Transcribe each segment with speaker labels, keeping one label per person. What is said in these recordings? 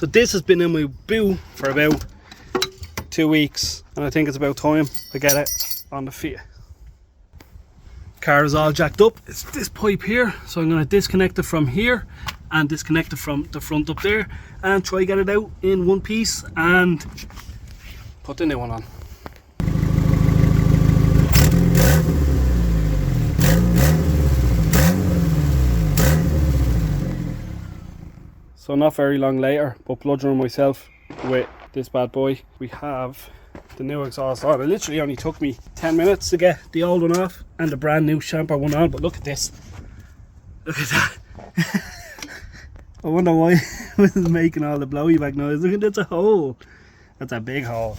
Speaker 1: So this has been in my boot for about 2 weeks, and I think it's about time I get it on the Fiat. Car is all jacked up. It's this pipe here, so I'm going to disconnect it from here and disconnect it from the front up there and try get it out in one piece and put the new one on. So not very long later, but bludgeoning myself with this bad boy, we have the new exhaust on. It literally only took me 10 minutes to get the old one off and the brand new chamfer one on, but look at this. Look at that. I wonder why it was making all the blowy back noise. Look at that's a hole. That's a big hole.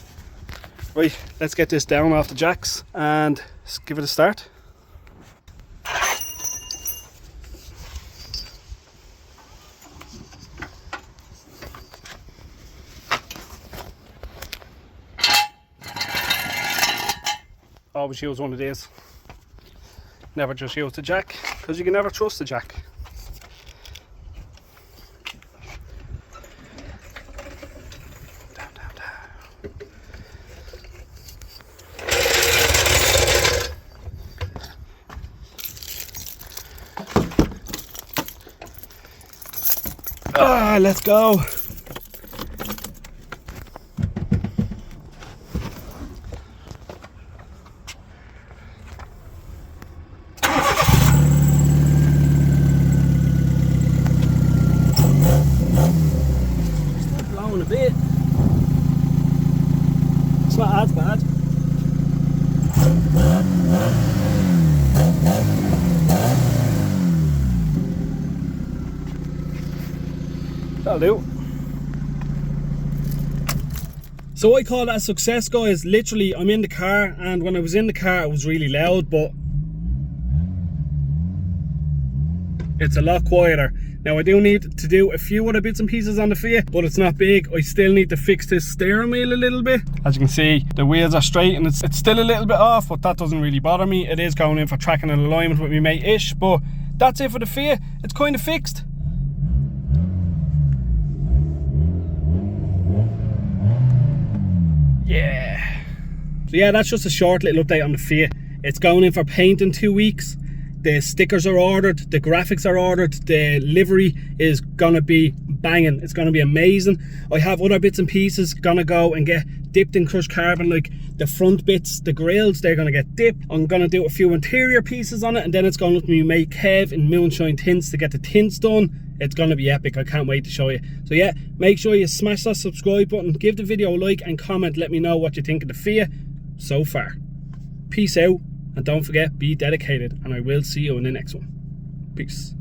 Speaker 1: Right, let's get this down off the jacks and give it a start. Always use one of these. Never just use the jack, because you can never trust the jack. Down, down, down. Ah, let's go. A bit. It's not as bad. That'll do. So I call that a success, guys. Literally, I'm in the car, and when I was in the car it was really loud, but it's a lot quieter. Now I do need to do a few other bits and pieces on the Fiat, but it's not big. I still need to fix this steering wheel a little bit. As you can see, the wheels are straight and it's still a little bit off, but that doesn't really bother me. It is going in for tracking and alignment with my mate Ish, but that's it for the Fiat. It's kind of fixed. Yeah. So yeah, that's just a short little update on the Fiat. It's going in for paint in 2 weeks. The stickers are ordered, the graphics are ordered, the livery is gonna be banging. It's gonna be amazing. I have other bits and pieces gonna go and get dipped in crushed carbon, like the front bits, the grills, they're gonna get dipped. I'm gonna do a few interior pieces on it, and then it's gonna let me make Kev in Moonshine Tints to get the tints done. It's gonna be epic. I can't wait to show you. So yeah, make sure you smash that subscribe button, give the video a like and comment. Let me know what you think of the Fiat so far. Peace out. And don't forget, be dedicated, and I will see you in the next one. Peace.